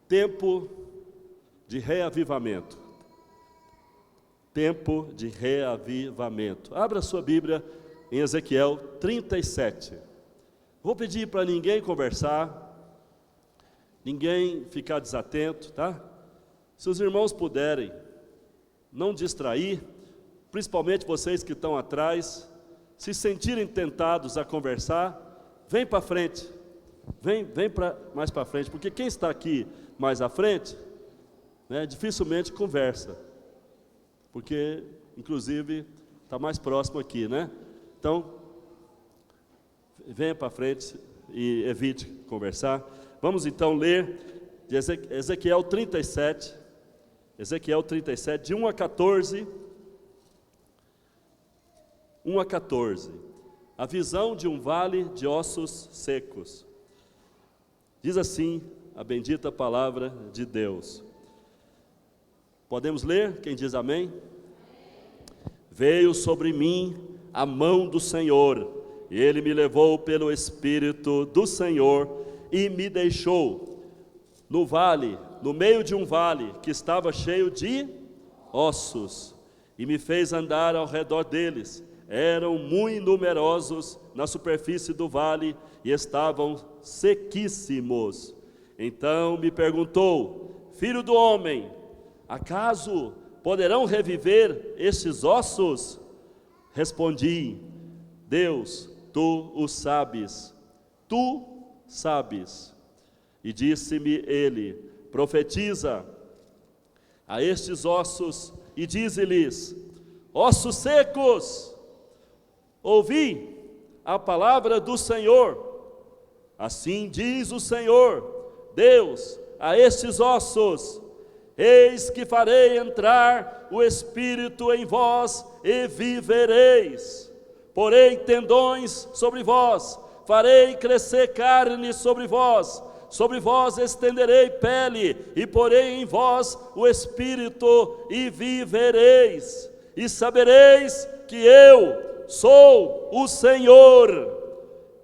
Tempo de reavivamento. Tempo de reavivamento. Abra sua Bíblia em Ezequiel 37. Vou pedir para ninguém conversar, ninguém ficar desatento, tá? Se os irmãos puderem não distrair, principalmente vocês que estão atrás, se sentirem tentados a conversar, vem para frente. Vem mais para frente, porque quem está aqui mais à frente, né, dificilmente conversa, porque, inclusive, está mais próximo aqui, né? Então, venha para frente e evite conversar. Vamos então ler de Ezequiel 37, de 1 a 14, 1 a 14, a visão de um vale de ossos secos. Diz assim a bendita palavra de Deus. Podemos ler? Quem diz amém? Veio sobre mim a mão do Senhor, e Ele me levou pelo Espírito do Senhor, e me deixou no vale, no meio de um vale, que estava cheio de ossos, e me fez andar ao redor deles. Eram muito numerosos na superfície do vale, e estavam sequíssimos. Então me perguntou: filho do homem, acaso poderão reviver estes ossos? Respondi: Deus, tu o sabes, tu sabes. E disse-me ele: profetiza a estes ossos e dize-lhes: ossos secos, ouvi a palavra do Senhor. Assim diz o Senhor Deus a estes ossos: eis que farei entrar o Espírito em vós e vivereis. Porei tendões sobre vós, farei crescer carne sobre vós estenderei pele, e porei em vós o Espírito e vivereis. E sabereis que eu sou o Senhor.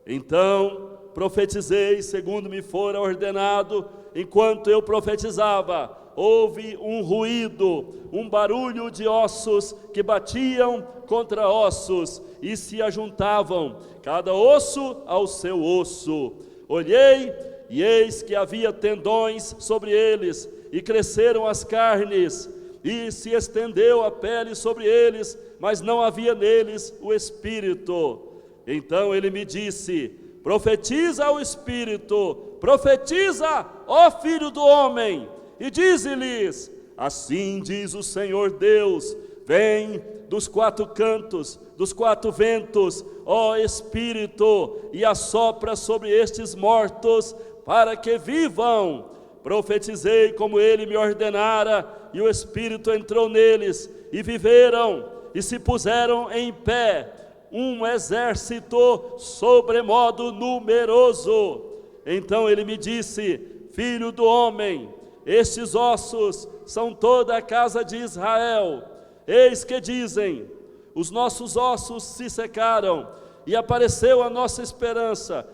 Então profetizei segundo me fora ordenado. Enquanto eu profetizava, houve um ruído, um barulho de ossos que batiam contra ossos e se ajuntavam, cada osso ao seu osso. Olhei e eis que havia tendões sobre eles, e cresceram as carnes, e se estendeu a pele sobre eles, mas não havia neles o Espírito. Então ele me disse: profetiza ao Espírito, profetiza, ó filho do homem, e dize-lhes: assim diz o Senhor Deus, vem dos quatro cantos, dos quatro ventos, ó Espírito, e assopra sobre estes mortos, para que vivam. Profetizei como ele me ordenara, e o Espírito entrou neles, e viveram, e se puseram em pé, um exército sobremodo numeroso. Então ele me disse: filho do homem, estes ossos são toda a casa de Israel. Eis que dizem: os nossos ossos se secaram, e apareceu a nossa esperança,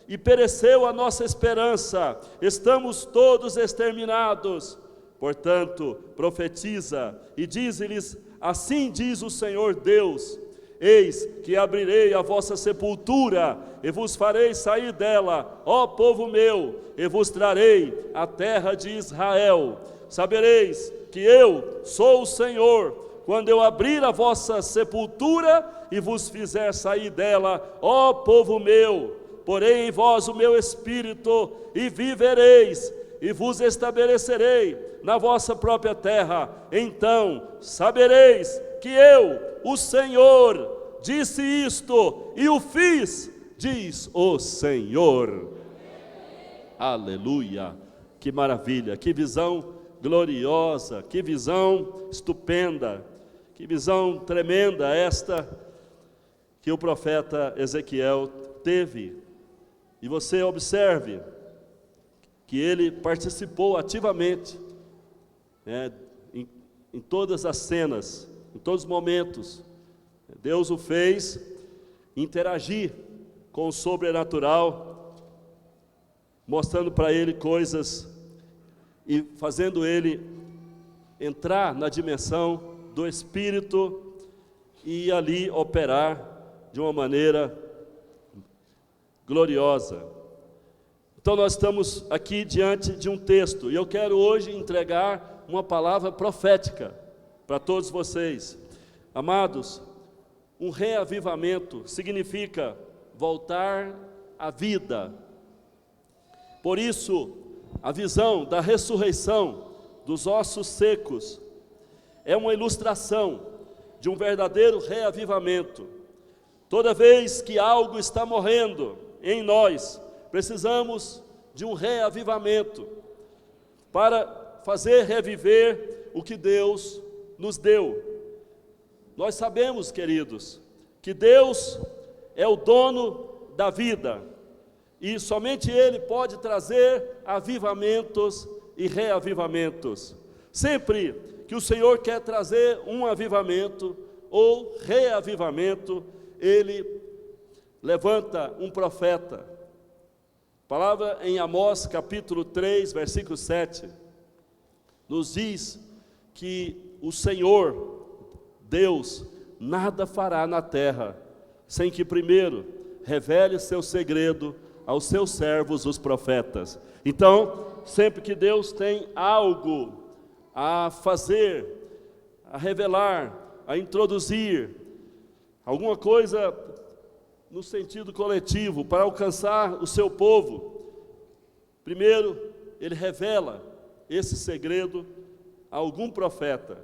e pereceu a nossa esperança, estamos todos exterminados. Portanto, profetiza e dize-lhes: assim diz o Senhor Deus, eis que abrirei a vossa sepultura, e vos farei sair dela, ó povo meu, e vos trarei a terra de Israel. Sabereis que eu sou o Senhor, quando eu abrir a vossa sepultura, e vos fizer sair dela, ó povo meu. Porei em vós o meu Espírito, e vivereis, e vos estabelecerei na vossa própria terra. Então sabereis que eu, o Senhor, disse isto, e o fiz, diz o Senhor. Aleluia, que maravilha, que visão gloriosa, que visão estupenda, que visão tremenda esta que o profeta Ezequiel teve. E você observe que ele participou ativamente, né, em todas as cenas, em todos os momentos. Deus o fez interagir com o sobrenatural, mostrando para ele coisas e fazendo ele entrar na dimensão do Espírito e ali operar de uma maneira gloriosa. Então nós estamos aqui diante de um texto, e eu quero hoje entregar uma palavra profética para todos vocês. Amados, um reavivamento significa voltar à vida. Por isso, a visão da ressurreição dos ossos secos é uma ilustração de um verdadeiro reavivamento. Toda vez que algo está morrendo em nós, precisamos de um reavivamento para fazer reviver o que Deus nos deu. Nós sabemos, queridos, que Deus é o dono da vida e somente Ele pode trazer avivamentos e reavivamentos. Sempre que o Senhor quer trazer um avivamento ou reavivamento, Ele levanta um profeta. A palavra em Amós capítulo 3, versículo 7, nos diz que o Senhor, Deus, nada fará na terra, sem que primeiro revele seu segredo aos seus servos, os profetas. Então, sempre que Deus tem algo a fazer, a revelar, a introduzir, alguma coisa no sentido coletivo, para alcançar o seu povo, primeiro, Ele revela esse segredo a algum profeta,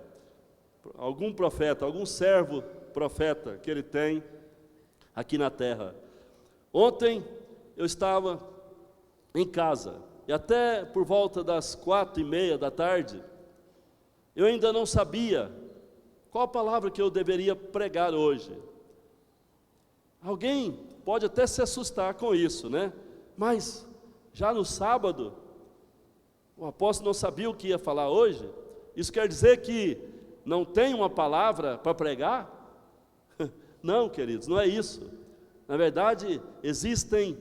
algum servo profeta que Ele tem aqui na terra. Ontem eu estava em casa, e até por volta das 4:30 da tarde, eu ainda não sabia qual a palavra que eu deveria pregar hoje. Alguém pode até se assustar com isso, né? Mas já no sábado, o apóstolo não sabia o que ia falar hoje? Isso quer dizer que não tem uma palavra para pregar? Não, queridos, não é isso. Na verdade, existem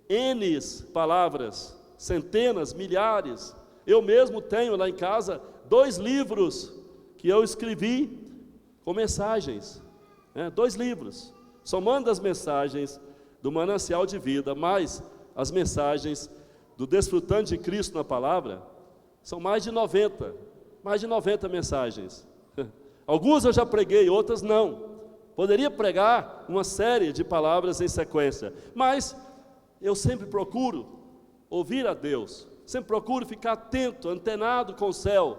N palavras, centenas, milhares. Eu mesmo tenho lá em casa 2 livros que eu escrevi com mensagens, 2 livros, somando as mensagens do Manancial de Vida, mais as mensagens do Desfrutando de Cristo na Palavra, são mais de 90 mensagens. Algumas eu já preguei, outras não. Poderia pregar uma série de palavras em sequência, mas eu sempre procuro ouvir a Deus, sempre procuro ficar atento, antenado com o céu.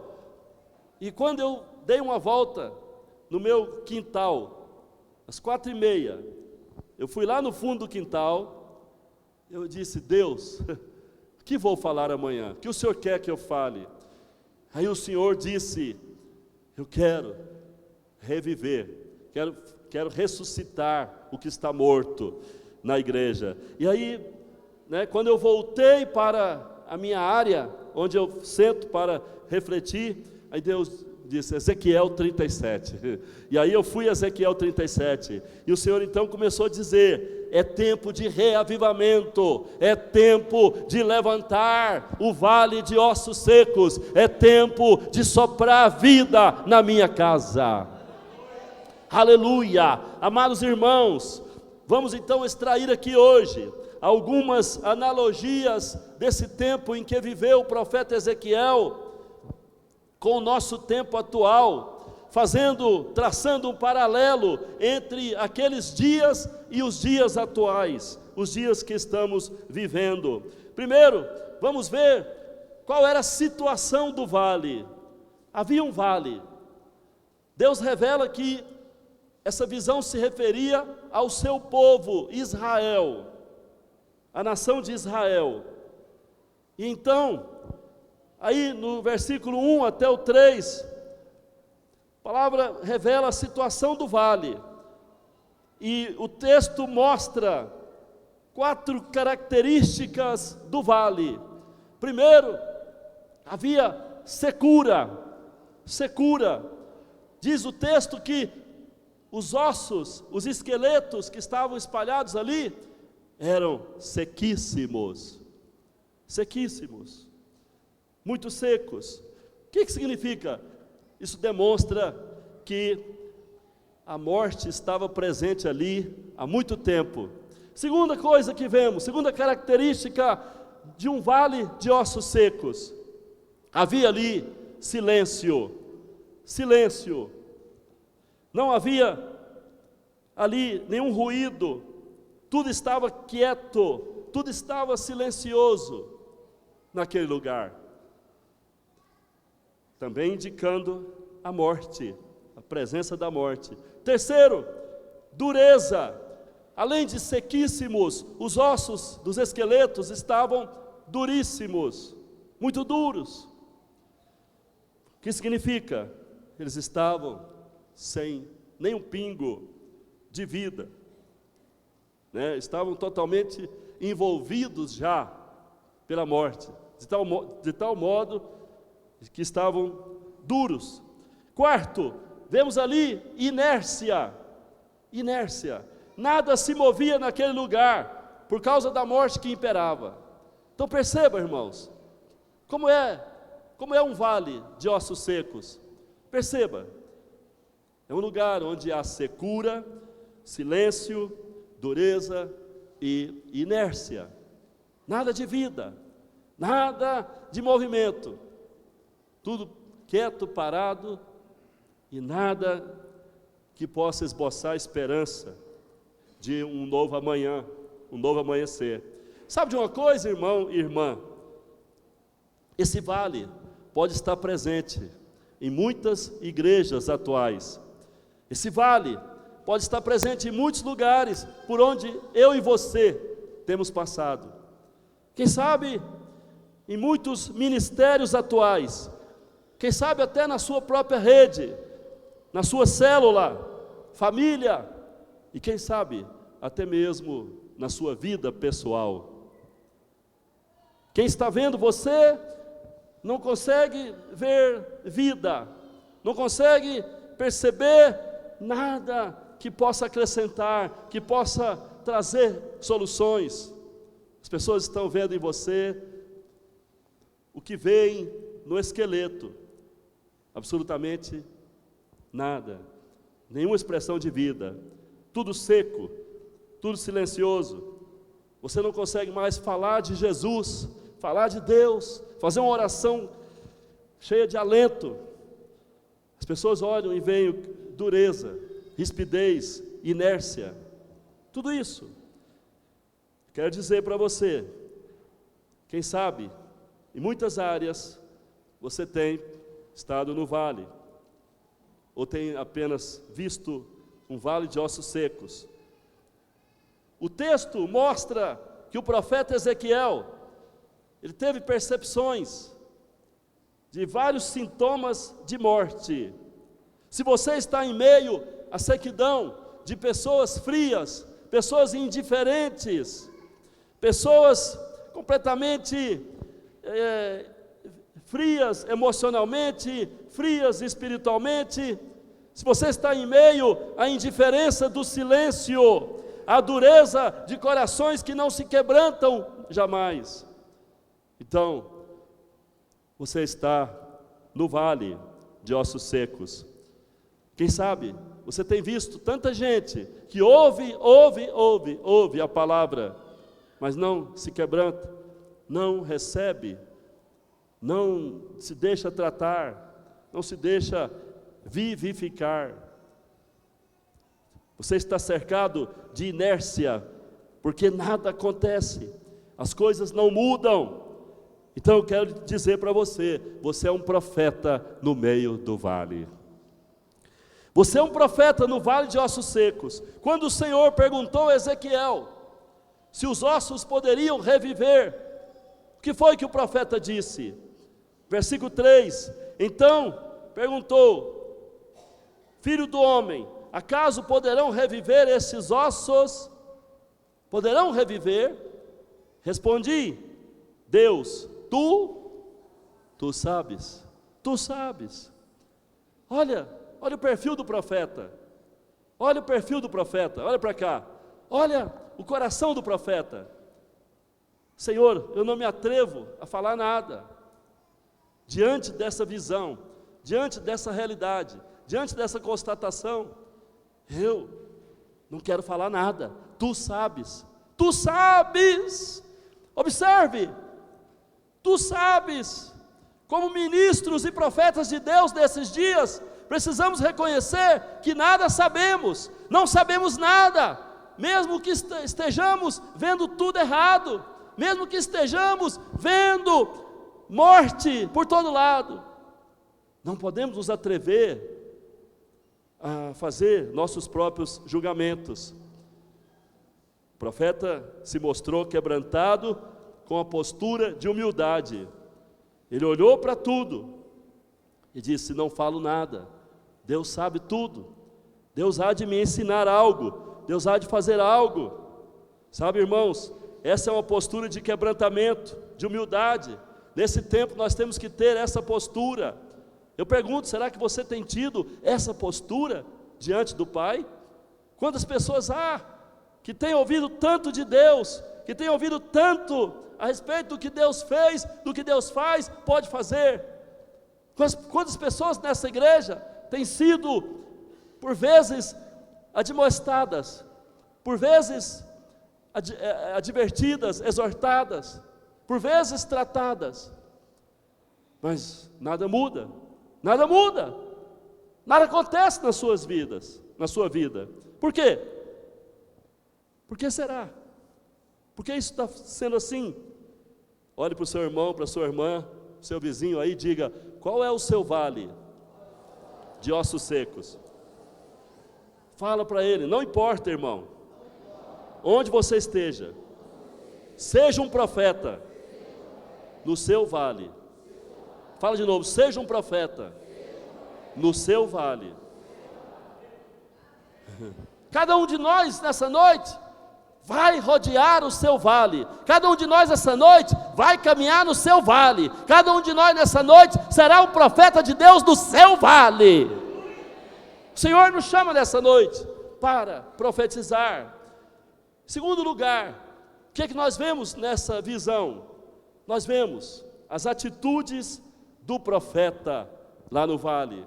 E quando eu dei uma volta no meu quintal, às 4:30, eu fui lá no fundo do quintal, eu disse: Deus, o que vou falar amanhã? O que o Senhor quer que eu fale? Aí o Senhor disse: eu quero reviver, quero ressuscitar o que está morto na igreja. E aí, quando eu voltei para a minha área, onde eu sento para refletir, aí Deus disse: Ezequiel 37. E aí eu fui a Ezequiel 37, e o Senhor então começou a dizer: é tempo de reavivamento, é tempo de levantar o vale de ossos secos, é tempo de soprar vida na minha casa. Aleluia! Amados irmãos, vamos então extrair aqui hoje algumas analogias desse tempo em que viveu o profeta Ezequiel com o nosso tempo atual, traçando um paralelo entre aqueles dias e os dias atuais, os dias que estamos vivendo. Primeiro, vamos ver qual era a situação do vale. Havia um vale. Deus revela que essa visão se referia ao seu povo, Israel, a nação de Israel. E então, aí no versículo 1 até o 3, a palavra revela a situação do vale. E o texto mostra 4 características do vale. Primeiro, havia secura. Diz o texto que os ossos, os esqueletos que estavam espalhados ali, eram sequíssimos. muito secos. O que significa? Isso demonstra que a morte estava presente ali há muito tempo. Segunda coisa que vemos, segunda característica de um vale de ossos secos. Havia ali silêncio, silêncio. Não havia ali nenhum ruído, tudo estava quieto, tudo estava silencioso naquele lugar. Também indicando a morte, a presença da morte. Terceiro, dureza. Além de sequíssimos, os ossos dos esqueletos estavam duríssimos, muito duros. O que significa? Eles estavam sem nenhum pingo de vida, né? Estavam totalmente envolvidos já pela morte, de tal modo que estavam duros. Quarto, vemos ali inércia, nada se movia naquele lugar, por causa da morte que imperava. Então perceba, irmãos, como é um vale de ossos secos. Perceba, é um lugar onde há secura, silêncio, dureza e inércia. Nada de vida, nada de movimento. Tudo quieto, parado, e nada que possa esboçar a esperança de um novo amanhã, um novo amanhecer. Sabe de uma coisa, irmão e irmã? Esse vale pode estar presente em muitas igrejas atuais. Esse vale pode estar presente em muitos lugares por onde eu e você temos passado. Quem sabe em muitos ministérios atuais, quem sabe até na sua própria rede, na sua célula, família, e quem sabe até mesmo na sua vida pessoal. Quem está vendo você não consegue ver vida, não consegue perceber nada que possa acrescentar, que possa trazer soluções. As pessoas estão vendo em você o que veem no esqueleto, absolutamente nada, nenhuma expressão de vida, tudo seco, tudo silencioso. Você não consegue mais falar de Jesus, falar de Deus, fazer uma oração cheia de alento. As pessoas olham e veem dureza, rispidez, inércia, tudo isso. Quero dizer para você, quem sabe, em muitas áreas, você tem estado no vale, ou tem apenas visto um vale de ossos secos. O texto mostra que o profeta Ezequiel, ele teve percepções de vários sintomas de morte. Se você está em meio à sequidão de pessoas frias, pessoas indiferentes, pessoas completamente frias emocionalmente, frias espiritualmente, se você está em meio à indiferença do silêncio, à dureza de corações que não se quebrantam jamais, então, você está no vale de ossos secos. Quem sabe, você tem visto tanta gente que ouve a palavra, mas não se quebranta, não recebe, não se deixa tratar, não se deixa vivificar. Você está cercado de inércia, porque nada acontece, as coisas não mudam. Então eu quero dizer para você, você é um profeta no meio do vale. Você é um profeta no vale de ossos secos. Quando o Senhor perguntou a Ezequiel se os ossos poderiam reviver, o que foi que o profeta disse? Versículo 3, então perguntou, filho do homem, acaso poderão reviver esses ossos? Poderão reviver? Respondi, Deus, tu sabes, olha o perfil do profeta, olha para cá, olha o coração do profeta. Senhor, eu não me atrevo a falar nada, diante dessa visão, diante dessa realidade, diante dessa constatação, eu não quero falar nada. Tu sabes, observe, tu sabes. Como ministros e profetas de Deus desses dias, precisamos reconhecer que nada sabemos, não sabemos nada, mesmo que estejamos vendo tudo errado, mesmo que estejamos vendo morte por todo lado, não podemos nos atrever a fazer nossos próprios julgamentos. O profeta se mostrou quebrantado com a postura de humildade. Ele olhou para tudo e disse: não falo nada, Deus sabe tudo, Deus há de me ensinar algo, Deus há de fazer algo. Sabe, irmãos, essa é uma postura de quebrantamento, de humildade. Nesse tempo nós temos que ter essa postura. Eu pergunto, será que você tem tido essa postura diante do Pai? Quantas pessoas há que têm ouvido tanto de Deus, que têm ouvido tanto a respeito do que Deus fez, do que Deus faz, pode fazer? Quantas pessoas nessa igreja têm sido, por vezes, admoestadas, por vezes advertidas, exortadas, por vezes tratadas, mas nada muda, nada acontece nas suas vidas, na sua vida. Por quê? Por que será? Por que isso está sendo assim? Olhe para o seu irmão, para a sua irmã, seu vizinho aí, diga: qual é o seu vale de ossos secos? Fala para ele, não importa, irmão, onde você esteja, seja um profeta no seu vale. Fala de novo, seja um profeta no seu vale. Cada um de nós nessa noite vai rodear o seu vale. Cada um de nós nessa noite vai caminhar no seu vale. Cada um de nós nessa noite será um profeta de Deus do seu vale. O Senhor nos chama nessa noite para profetizar. Segundo lugar, o que é que nós vemos nessa visão? Nós vemos as atitudes do profeta lá no vale.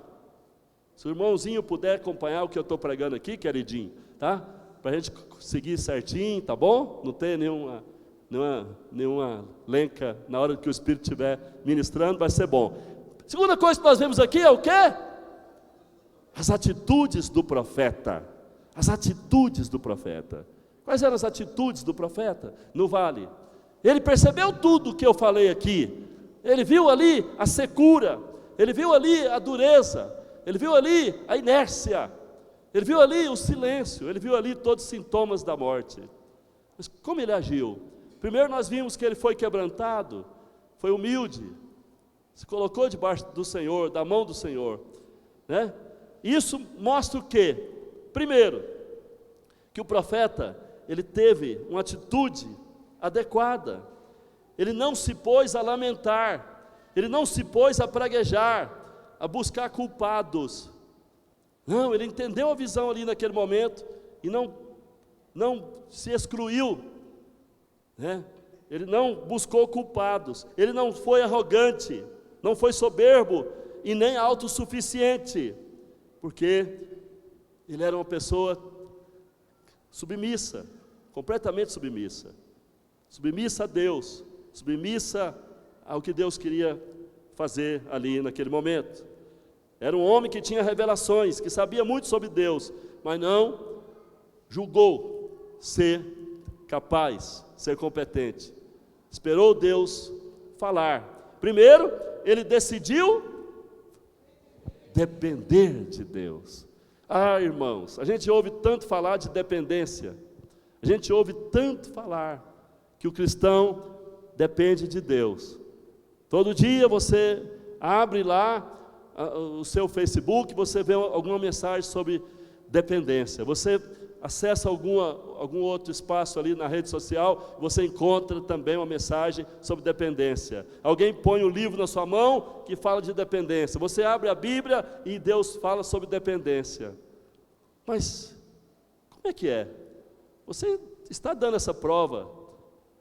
Se o irmãozinho puder acompanhar o que eu estou pregando aqui, queridinho, tá? Para a gente seguir certinho, tá bom? Não ter nenhuma lenca na hora que o Espírito estiver ministrando, vai ser bom. Segunda coisa que nós vemos aqui é o quê? As atitudes do profeta. As atitudes do profeta. Quais eram as atitudes do profeta no vale? Ele percebeu tudo o que eu falei aqui. Ele viu ali a secura, ele viu ali a dureza, ele viu ali a inércia, ele viu ali o silêncio, ele viu ali todos os sintomas da morte. Mas como ele agiu? Primeiro nós vimos que ele foi quebrantado, foi humilde, se colocou debaixo do Senhor, da mão do Senhor, né? Isso mostra o quê? Primeiro, que o profeta, ele teve uma atitude adequada. Ele não se pôs a lamentar, ele não se pôs a praguejar, a buscar culpados. Não, ele entendeu a visão ali naquele momento e não se excluiu, né? Ele não buscou culpados, ele não foi arrogante, não foi soberbo e nem autossuficiente, porque ele era uma pessoa submissa, completamente submissa a Deus, submissa ao que Deus queria fazer ali naquele momento. Era um homem que tinha revelações, que sabia muito sobre Deus, mas não julgou ser capaz, ser competente. Esperou Deus falar. Primeiro, ele decidiu depender de Deus. Ah, irmãos, a gente ouve tanto falar de dependência, a gente ouve tanto falar que o cristão depende de Deus. Todo dia você abre lá o seu Facebook, você vê alguma mensagem sobre dependência. Você acessa algum outro espaço ali na rede social, você encontra também uma mensagem sobre dependência. Alguém põe um livro na sua mão que fala de dependência. Você abre a Bíblia e Deus fala sobre dependência. Mas como é que é? Você está dando essa prova?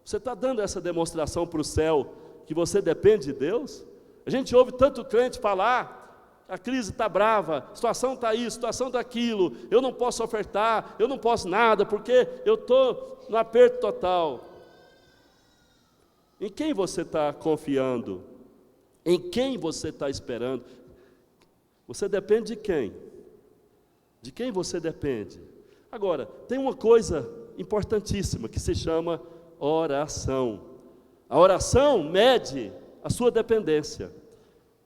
Você está dando essa demonstração para o céu que você depende de Deus? A gente ouve tanto crente falar, a crise está brava, a situação está isso, a situação está aquilo, eu não posso ofertar, eu não posso nada, porque eu estou no aperto total. Em quem você está confiando? Em quem você está esperando? Você depende de quem? De quem você depende? Agora, tem uma coisa importantíssima que se chama oração. A oração mede a sua dependência.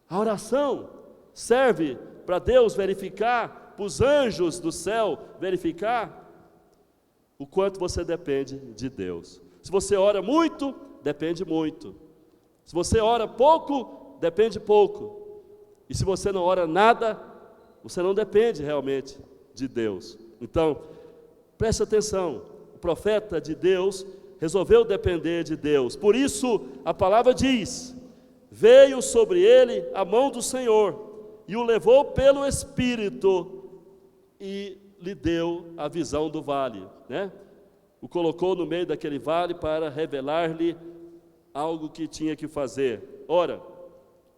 A oração serve para Deus verificar, para os anjos do céu verificar o quanto você depende de Deus. Se você ora muito, depende muito. Se você ora pouco, depende pouco. E se você não ora nada, você não depende realmente de Deus. Então, preste atenção, o profeta de Deus resolveu depender de Deus. Por isso, a palavra diz: veio sobre ele a mão do Senhor, e o levou pelo Espírito, e lhe deu a visão do vale, né? O colocou no meio daquele vale para revelar-lhe algo que tinha que fazer. Ora,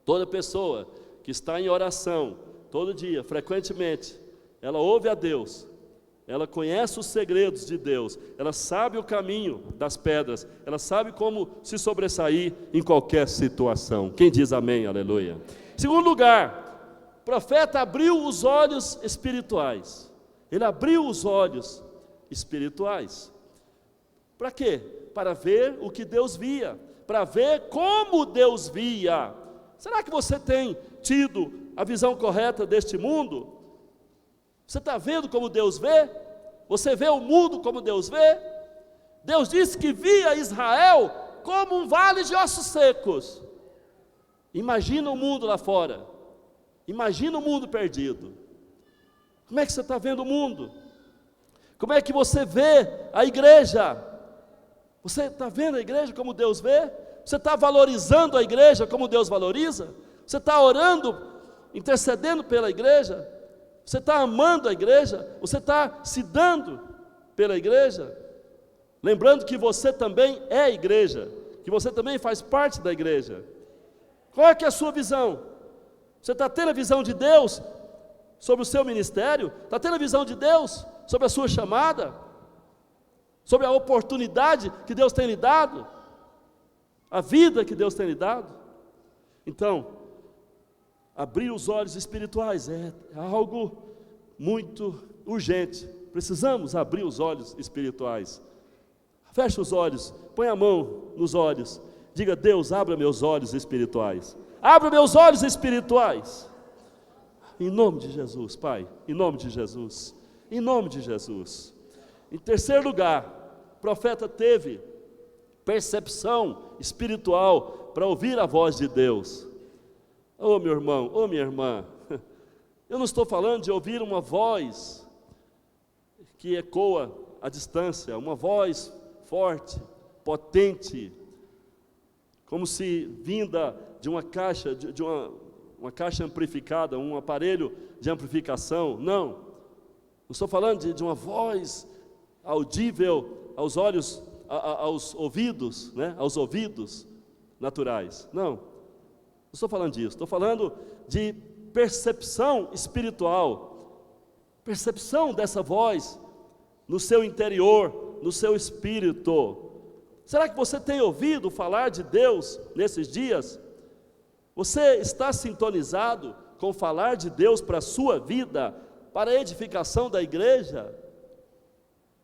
toda pessoa que está em oração, todo dia, frequentemente, ela ouve a Deus, ela conhece os segredos de Deus, ela sabe o caminho das pedras, ela sabe como se sobressair em qualquer situação. Quem diz amém, aleluia? Segundo lugar, o profeta abriu os olhos espirituais. Ele abriu os olhos espirituais. Para quê? Para ver o que Deus via, para ver como Deus via. Será que você tem tido a visão correta deste mundo? Você está vendo como Deus vê? Você vê o mundo como Deus vê? Deus disse que via Israel como um vale de ossos secos. Imagina o mundo lá fora. Imagina o mundo perdido. Como é que você está vendo o mundo? Como é que você vê a igreja? Você está vendo a igreja como Deus vê? Você está valorizando a igreja como Deus valoriza? Você está orando, intercedendo pela igreja? Você está amando a igreja? Você está se dando pela igreja? Lembrando que você também é igreja, que você também faz parte da igreja. Qual é que é a sua visão? Você está tendo a visão de Deus sobre o seu ministério? Está tendo a visão de Deus sobre a sua chamada? Sobre a oportunidade que Deus tem lhe dado? A vida que Deus tem lhe dado? Então, abrir os olhos espirituais é algo muito urgente. Precisamos abrir os olhos espirituais. Feche os olhos, põe a mão nos olhos. Diga: Deus, abra meus olhos espirituais. Abra meus olhos espirituais. Em nome de Jesus, Pai. Em nome de Jesus. Em nome de Jesus. Em terceiro lugar, o profeta teve percepção espiritual para ouvir a voz de Deus. Oh, meu irmão, oh, minha irmã, eu não estou falando de ouvir uma voz que ecoa à distância, uma voz forte, potente, como se vinda de uma caixa, de uma caixa amplificada, um aparelho de amplificação. Não estou falando de uma voz audível aos olhos, aos ouvidos, né? Aos ouvidos naturais. Não estou falando disso, estou falando de percepção espiritual, percepção dessa voz no seu interior, no seu espírito. Será que você tem ouvido falar de Deus nesses dias? Você está sintonizado com o falar de Deus para a sua vida, para a edificação da igreja?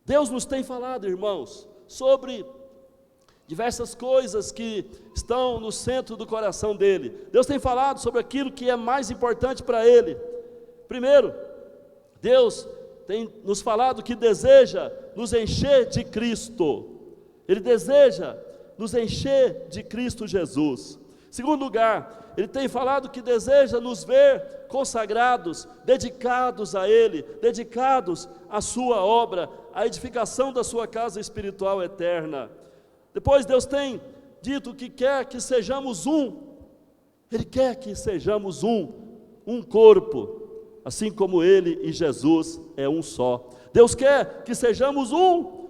Deus nos tem falado, irmãos, sobre diversas coisas que estão no centro do coração dele. Deus tem falado sobre aquilo que é mais importante para ele. Primeiro, Deus tem nos falado que deseja nos encher de Cristo. Ele deseja nos encher de Cristo Jesus. Segundo lugar, Ele tem falado que deseja nos ver consagrados, dedicados a Ele, dedicados à sua obra, à edificação da sua casa espiritual eterna. Depois, Deus tem dito que quer que sejamos um. Ele quer que sejamos um corpo, assim como Ele e Jesus é um só. Deus quer que sejamos um.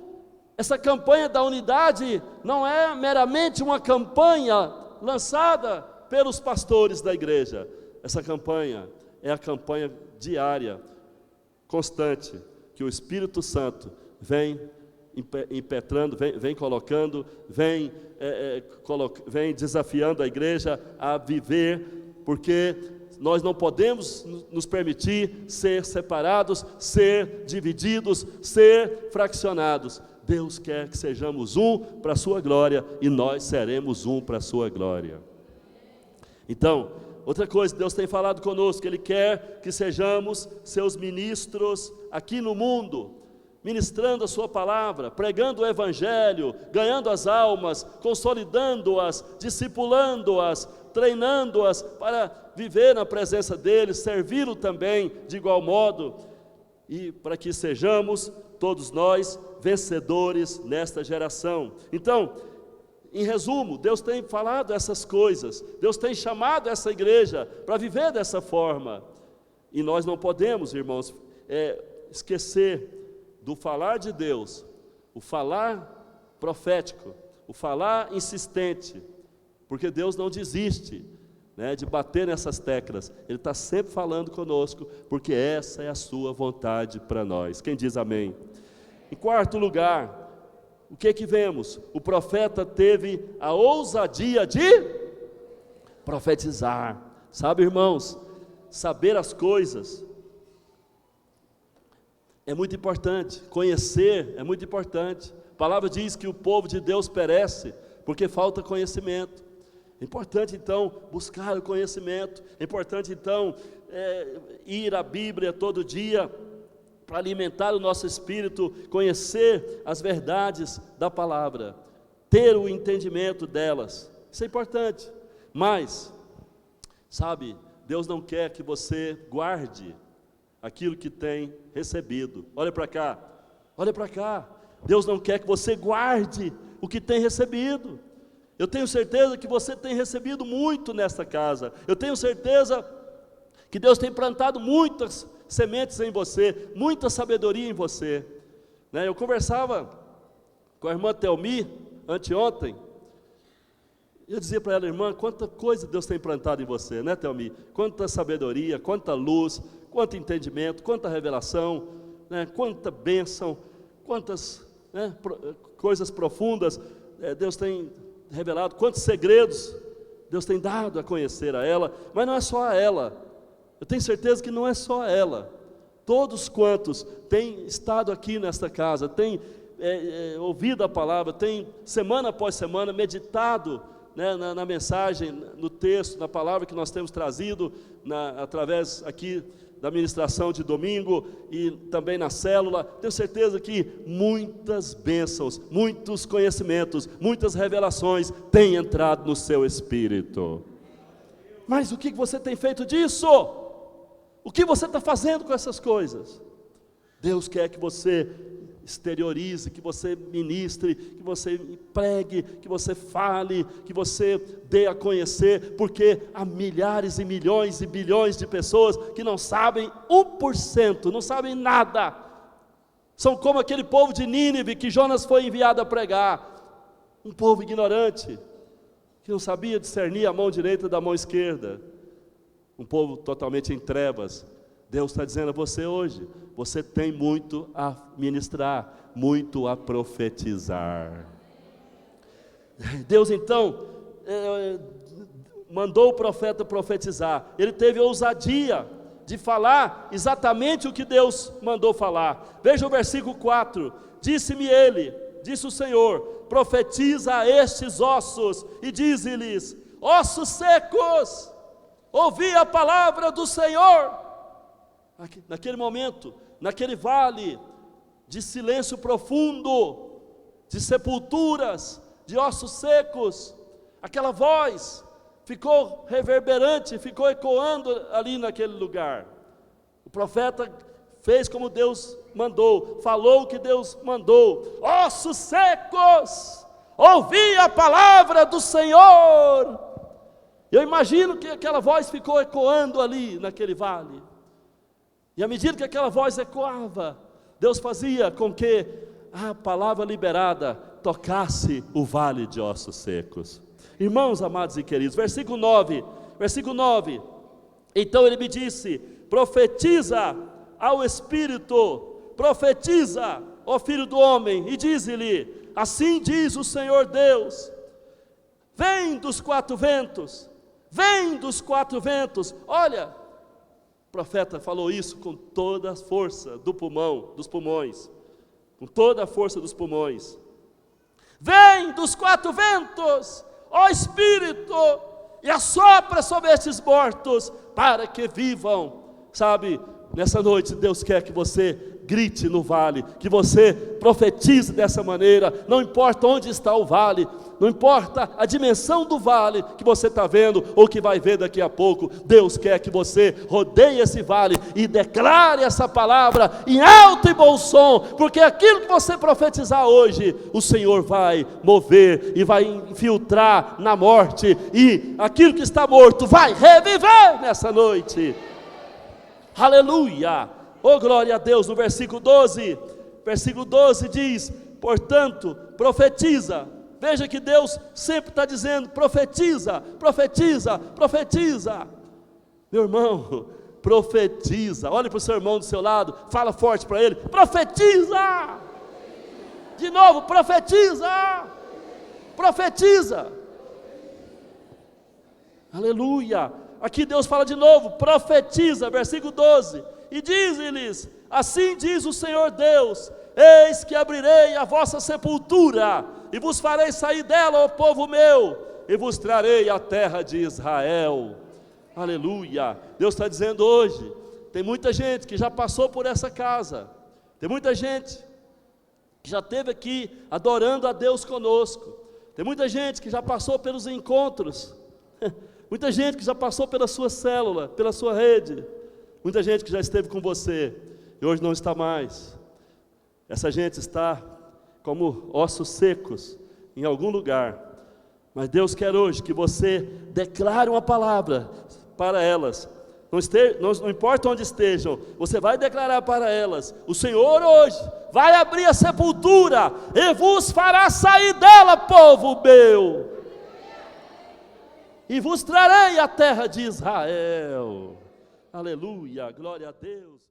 Essa campanha da unidade não é meramente uma campanha lançada pelos pastores da igreja. Essa campanha é a campanha diária, constante, que o Espírito Santo vem impetrando, vem colocando, vem desafiando a igreja a viver, porque nós não podemos nos permitir ser separados, ser divididos, ser fraccionados. Deus quer que sejamos um para a sua glória, e nós seremos um para a sua glória. Então, outra coisa, Deus tem falado conosco, Ele quer que sejamos seus ministros aqui no mundo, ministrando a sua palavra, pregando o evangelho, ganhando as almas, consolidando-as, discipulando-as, treinando-as para viver na presença dEle, servi-lo também de igual modo, e para que sejamos todos nós vencedores nesta geração. Então, em resumo, Deus tem falado essas coisas, Deus tem chamado essa igreja para viver dessa forma, e nós não podemos, irmãos, esquecer do falar de Deus, o falar profético, o falar insistente, porque Deus não desiste, de bater nessas teclas. Ele está sempre falando conosco, porque essa é a sua vontade para nós. Quem diz amém? Em quarto lugar, o que vemos? O profeta teve a ousadia de profetizar. Sabe, irmãos, saber as coisas é muito importante, conhecer é muito importante. A palavra diz que o povo de Deus perece porque falta conhecimento. É importante então buscar o conhecimento, é importante então ir à Bíblia todo dia para alimentar o nosso espírito, conhecer as verdades da palavra, ter o entendimento delas. Isso é importante, mas, sabe, Deus não quer que você guarde aquilo que tem recebido. Olha para cá, olha para cá. Deus não quer que você guarde o que tem recebido. Eu tenho certeza que você tem recebido muito nesta casa. Eu tenho certeza que Deus tem plantado muitas sementes em você, muita sabedoria em você. Eu conversava com a irmã Telmi anteontem, e eu dizia para ela: irmã, quanta coisa Deus tem plantado em você, né, Telmi? Quanta sabedoria, quanta luz, quanto entendimento, quanta revelação, quanta bênção, quantas coisas profundas Deus tem revelado, quantos segredos Deus tem dado a conhecer a ela. Mas não é só a ela, eu tenho certeza que não é só a ela. Todos quantos têm estado aqui nesta casa, têm ouvido a palavra, têm semana após semana meditado na mensagem, no texto, na palavra que nós temos trazido através aqui da ministração de domingo e também na célula. Tenho certeza que muitas bênçãos, muitos conhecimentos, muitas revelações têm entrado no seu espírito. Mas o que você tem feito disso? O que você está fazendo com essas coisas? Deus quer que você exteriorize, que você ministre, que você pregue, que você fale, que você dê a conhecer, porque há milhares e milhões e bilhões de pessoas que não sabem 1%, não sabem nada. São como aquele povo de Nínive que Jonas foi enviado a pregar, um povo ignorante, que não sabia discernir a mão direita da mão esquerda, um povo totalmente em trevas. Deus está dizendo a você hoje: você tem muito a ministrar, muito a profetizar. Deus então mandou o profeta profetizar. Ele teve ousadia de falar exatamente o que Deus mandou falar. Veja o versículo 4: disse-me ele, disse o Senhor, profetiza a estes ossos e dize-lhes: ossos secos, ouvi a palavra do Senhor. Naquele momento, naquele vale de silêncio profundo, de sepulturas, de ossos secos, aquela voz ficou reverberante, ficou ecoando ali naquele lugar. O profeta fez como Deus mandou, falou o que Deus mandou: ossos secos, ouvi a palavra do Senhor. Eu imagino que aquela voz ficou ecoando ali naquele vale. E à medida que aquela voz ecoava, Deus fazia com que a palavra liberada tocasse o vale de ossos secos. Irmãos amados e queridos, versículo 9. Então ele me disse: profetiza ao Espírito, profetiza, ó filho do homem, e dize-lhe: assim diz o Senhor Deus, vem dos quatro ventos, vem dos quatro ventos. Olha, o profeta falou isso com toda a força do pulmão, dos pulmões, com toda a força dos pulmões. Vem dos quatro ventos, ó Espírito, e assopra sobre estes mortos, para que vivam. Sabe, nessa noite Deus quer que você grite no vale, que você profetize dessa maneira. Não importa onde está o vale, não importa a dimensão do vale que você está vendo, ou que vai ver daqui a pouco, Deus quer que você rodeie esse vale, e declare essa palavra em alto e bom som, porque aquilo que você profetizar hoje, o Senhor vai mover, e vai infiltrar na morte, e aquilo que está morto vai reviver nessa noite. Aleluia! Oh, glória a Deus. No versículo 12 diz: portanto, profetiza. Veja que Deus sempre está dizendo: profetiza, profetiza, profetiza. Meu irmão, profetiza. Olhe para o seu irmão do seu lado, fala forte para ele: profetiza. De novo, profetiza, profetiza. Aleluia. Aqui Deus fala de novo: profetiza, versículo 12. E diz-lhes: assim diz o Senhor Deus, eis que abrirei a vossa sepultura, e vos farei sair dela, ó povo meu, e vos trarei a terra de Israel. Aleluia. Deus está dizendo hoje, tem muita gente que já passou por essa casa, tem muita gente que já esteve aqui adorando a Deus conosco, tem muita gente que já passou pelos encontros, muita gente que já passou pela sua célula, pela sua rede, muita gente que já esteve com você e hoje não está mais. Essa gente está como ossos secos em algum lugar, mas Deus quer hoje que você declare uma palavra para elas. Não importa onde estejam, você vai declarar para elas: o Senhor hoje vai abrir a sepultura e vos fará sair dela, povo meu, e vos trarei a terra de Israel. Aleluia, glória a Deus.